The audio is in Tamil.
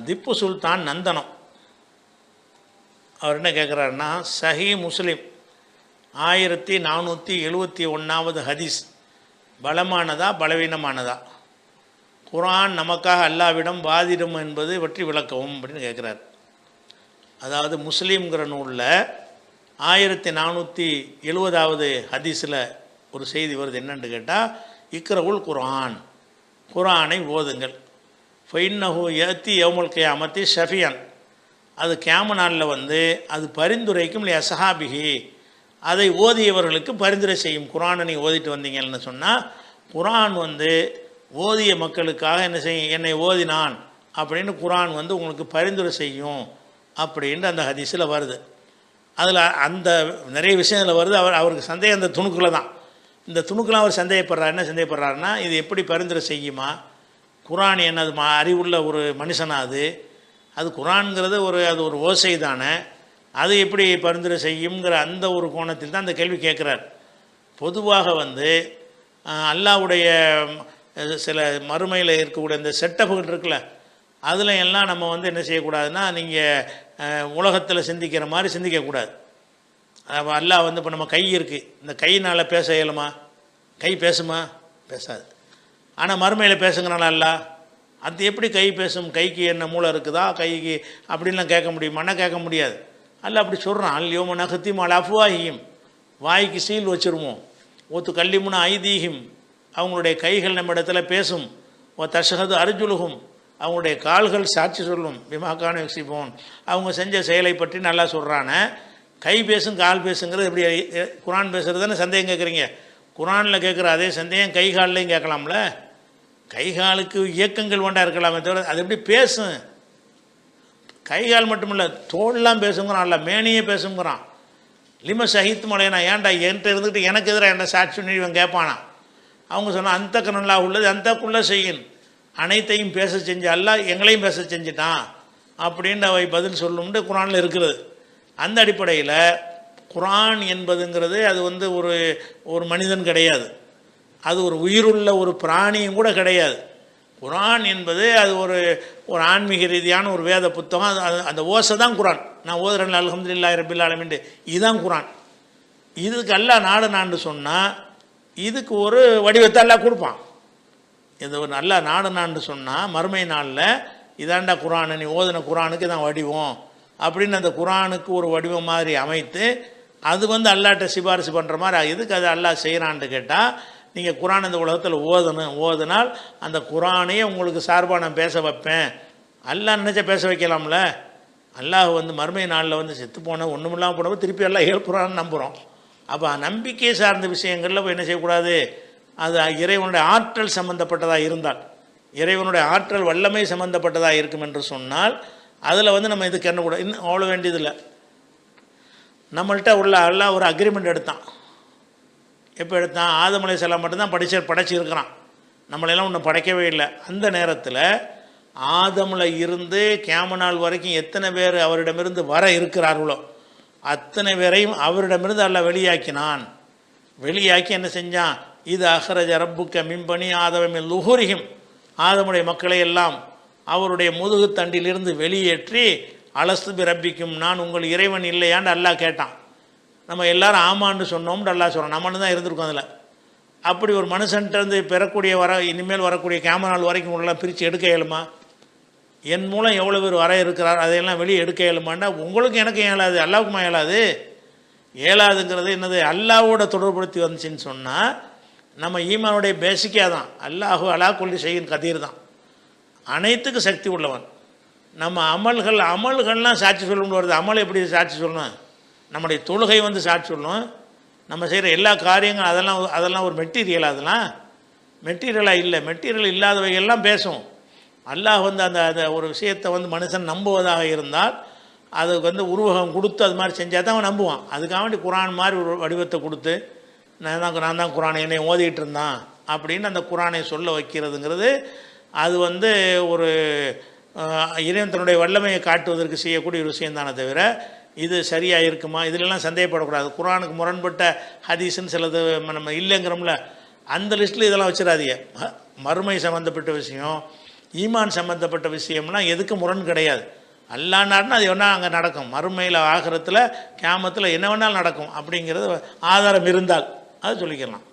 திப்பு சுல்தான் நந்தனம் அவர் என்ன கேட்குறாருன்னா, சஹி முஸ்லிம் 1471 ஹதீஸ் பலமானதா பலவீனமானதா, குர்ஆன் நமக்காக அல்லாவிடம் வாதிடும் என்பது பற்றி விளக்கவும் அப்படின்னு கேட்குறாரு. அதாவது முஸ்லீம்ங்கிற நூலில் 1470 ஹதீஸில் ஒரு செய்தி வருது. என்னென்னு கேட்டால், இக்ரவுல் குர்ஆன், குர்ஆனை ஓதுங்கள், ஃபைன்னஹு யத்தி யௌமுல் கியாமத்தி ஷஃபியன், அது கியாம நாளில் அது பரிந்துரைக்கும் லி அஸ்ஹாபிஹி, அதை ஓதியவர்களுக்கு பரிந்துரை செய்யும். குர்ஆனை நீங்கள் ஓதிட்டு வந்தீங்கன்னு சொன்னால், குர்ஆன் ஓதிய மக்களுக்காக என்ன செய்யும், என்னை ஓதினான் அப்படின்னு குர்ஆன் உங்களுக்கு பரிந்துரை செய்யும் அப்படின்ட்டு அந்த ஹதீஸில் வருது. அதில் அந்த நிறைய விஷயத்தில் வருது. அவருக்கு சந்தேகம் அந்த துணுக்கில் தான். இந்த துணுக்கெலாம் அவர் சந்தேகப்படுறார். என்ன சந்தேகப்படுறாருன்னா, இது எப்படி பரிந்துரை செய்யுமா, குர்ஆன் என்னது அறிவுள்ள ஒரு மனுஷனா, அது குர்ஆன்ங்கிறது அது ஒரு ஓசை தானே, அது எப்படி பரிந்துரை செய்யுங்கிற அந்த ஒரு கோணத்தில் தான் அந்த கேள்வி கேட்குறார். பொதுவாக அல்லாஹ்வுடைய சில மறுமையில் இருக்கக்கூடிய இந்த செட்டப்புகள் இருக்குல்ல, அதில் எல்லாம் நம்ம என்ன செய்யக்கூடாதுன்னா, நீங்கள் உலகத்தில் சிந்திக்கிற மாதிரி சிந்திக்கக்கூடாது. அல்லாஹ் இப்போ நம்ம கை இருக்குது, இந்த கையினால் பேச இயலுமா? கை பேசுமா? பேசாது. ஆனால் மறுமையில் பேசுங்கனால அல்லாஹ் அது எப்படி கை பேசும்? கைக்கு என்ன மூளை இருக்குதா கைக்கு அப்படின்லாம் கேட்க முடியுமான்னா கேட்க முடியாது. அல்லாஹ் அப்படி சொல்கிறான், அல்யோம நகத்திம் அல் அஃப்வாஹிம், வாய்க்கு சீல் வச்சுருவோம், ஒத்து கல்லிமுன ஐதீஹிம், அவங்களுடைய கைகள் நம்ம இடத்துல பேசும், ஓ தஷஹது அர்ஜுலுஹும், அவங்களுடைய கால்கள் சாட்சி சொல்லும், பிமாக்கான யுக்ஸிபூன், அவங்க செஞ்ச செயலை பற்றி நல்லா சொல்கிறான. கை பேசும் கால் பேசுங்கிறது எப்படி குர்ஆன் பேசுகிறதுன்னு சந்தேகம் கேட்குறீங்க. குர்ஆனில் கேட்குற அதே சந்தேகம் கை கால்லையும் கேட்கலாம்ல. கை காலுக்கு இயக்கங்கள் கொண்டா இருக்கலாமே தவிர அது எப்படி பேசும்? கை கால் மட்டும் இல்லை, தோல்லாம் பேசுங்கிறான், அல்ல மேனியே பேசுங்கிறான். லிம சஹித் மலையனா, ஏன்டா என்கிட்ட இருந்துக்கிட்டு எனக்கு எதிராக என்ன சாட்சி பண்ணி இவன் கேட்பானா? அவங்க சொன்னால் அந்த கண்ணல்லா உள்ளது அந்தக்குள்ளே செய்யும், அனைத்தையும் பேச செஞ்ச அல்லாஹ் எங்களையும் பேச செஞ்சிட்டான் அப்படின்னு அவை பதில் சொல்லும்னு குர்ஆனில் இருக்கிறது. அந்த அடிப்படையில் குர்ஆன் என்பதுங்கிறது அது ஒரு மனிதன் கிடையாது, அது ஒரு உயிருள்ள ஒரு பிராணியும் கூட கிடையாது. குர்ஆன் என்பது அது ஒரு ஆன்மீக ரீதியான ஒரு வேத புத்தகம். அது அந்த ஓசை தான் குர்ஆன். நான் ஓதுறேன் அல்ஹம்துலில்லாஹி ரப்பில் ஆலமீன், இதுதான் குர்ஆன். இதுக்கு அல்லாஹ் நாடுனான்னு சொன்னால் இதுக்கு ஒரு வடிவத்தை அல்லாஹ் கொடுப்பான். இது ஒரு நல்ல நாடுனான்னு சொன்னால் மறுமை நாளில் இதாண்டா குர்ஆன், நீ ஓதுன குர்ஆனுக்கு இதான் வடிவம் அப்படின்னு அந்த குர்ஆனுக்கு ஒரு வடிவம் மாதிரி அமைத்து அது அல்லாஹ்ட்ட சிபாரிசு பண்ணுற மாதிரி. இதுக்கு அது அல்லாஹ் செய்கிறான்னு கேட்டால், நீங்கள் குர்ஆன் இந்த உலகத்தில் ஓதுனால் அந்த குர்ஆனையே உங்களுக்கு சார்பாக நான் பேச வைப்பேன். அல்லாஹ் நினச்சா பேச வைக்கலாம்ல. அல்லாஹ் மறுமை நாளில் செத்து போன ஒன்றுமில்லாமல் போனப்போ திருப்பி எல்லாம் எழுப்புறான்னு நம்புகிறோம். அப்போ நம்பிக்கை சார்ந்த விஷயங்களில் போய் என்ன செய்யக்கூடாது, அது இறைவனுடைய ஆற்றல் சம்மந்தப்பட்டதாக இருந்தால், இறைவனுடைய ஆற்றல் வல்லமை சம்மந்தப்பட்டதாக இருக்கும் என்று சொன்னால் அதில் நம்ம இதுக்கு என்ன கூட இன்னும் அவ்வளோ வேண்டியதில்லை. நம்மள்கிட்ட உள்ள அல்லாஹ் ஒரு அக்ரிமெண்ட் எடுத்தான். எப்போ எடுத்தான்? ஆதம் அலைஹிஸ்ஸலாம் மட்டும்தான் படைச்சிருக்கிறான், நம்மளெல்லாம் ஒன்றும் படைக்கவே இல்லை. அந்த நேரத்தில் ஆதமில் இருந்து கியாம நாள் வரைக்கும் எத்தனை பேர் அவரிடமிருந்து வர இருக்கிறார்களோ அத்தனை பேரையும் அவரிடமிருந்து அல்லாஹ் வெளியாக்கினான். வெளியாக்கி என்ன செஞ்சான்? இது அஹ்ரஜ ரப்புக்க மின்பனி ஆதமின் லுஹூரிஹிம், ஆதமுடைய மக்களை எல்லாம் அவருடைய முதுகு தண்டிலிருந்து வெளியேற்றி அலஸ்து பி ரப்பிக்கும், நான் உங்கள் இறைவன் இல்லையான்னு அல்லாஹ் கேட்டான். நம்ம எல்லாரும் ஆமான்னு சொன்னோம்னு அல்லாஹ் சொல்கிறோம். நம்மன்னு தான் இருந்திருக்கோம் அதில். அப்படி ஒரு மனுஷன்ட்டு பெறக்கூடிய இனிமேல் வரக்கூடிய கியாம நாள் வரைக்கும் உங்களெல்லாம் பிரித்து எடுக்க இயலுமா? என் மூலம் எவ்வளோ பேர் வர இருக்கிறார் அதையெல்லாம் வெளியே எடுக்க இயலுமான்னா உங்களுக்கு எனக்கு இயலாது, அல்லாவுக்குமா இயலாது? இயலாதுங்கிறது என்னது? அல்லாவோட தொடர்புபடுத்தி வந்துச்சுன்னு சொன்னால் நம்ம ஈமானுடைய பேசிக்காக தான் அல்லாஹு அலா குல்லி ஷைஇன் கதீர் தான், அனைத்துக்கும் சக்தி உள்ளவன். நம்ம அமல்கள்லாம் சாட்சி சொல்லணும்னு வருது. அமல் எப்படி சாட்சி சொல்லணும்? நம்முடைய தொழுகை சாட்சி சொல்லணும். நம்ம செய்கிற எல்லா காரியங்களும் அதெல்லாம் ஒரு மெட்டீரியல், அதெல்லாம் மெட்டீரியலாக இல்லை. மெட்டீரியல் இல்லாதவைகள்லாம் பேசும். அல்லாஹ் அந்த ஒரு விஷயத்தை மனுஷன் நம்புவதாக இருந்தால் அதுக்கு உருவகம் கொடுத்து அது மாதிரி செஞ்சால் தான் அவன் நம்புவான். அதுக்காக வேண்டி குர்ஆன் மாதிரி ஒரு வடிவத்தை கொடுத்து நான் தான் குர்ஆனை என்னை ஓதிக்கிட்டு இருந்தான் அப்படின்னு அந்த குர்ஆனை சொல்ல வைக்கிறதுங்கிறது அது ஒரு இறைவன் தன்னுடைய வல்லமையை காட்டுவதற்கு செய்யக்கூடிய ஒரு விஷயந்தானே தவிர இது சரியாக இருக்குமா? இதிலெல்லாம் சந்தேகப்படக்கூடாது. குர்ஆனுக்கு முரண்பட்ட ஹதீஸ்ன்னு சிலது நம்ம இல்லைங்கிறோம்ல, அந்த லிஸ்ட்டில் இதெல்லாம் வச்சிடாதீங்க. மறுமை சம்மந்தப்பட்ட விஷயம், ஈமான் சம்மந்தப்பட்ட விஷயம்லாம் எதுக்கு முரண் கிடையாது. அல்லாஹ் நாடுனா அது வேணால் அங்கே நடக்கும். மறுமையில் ஆகிரத்தில் கியாமத்தில் என்ன வேணாலும் நடக்கும் அப்படிங்கிறது ஆதாரம் இருந்தால் அது சொல்லிக்கலாம்.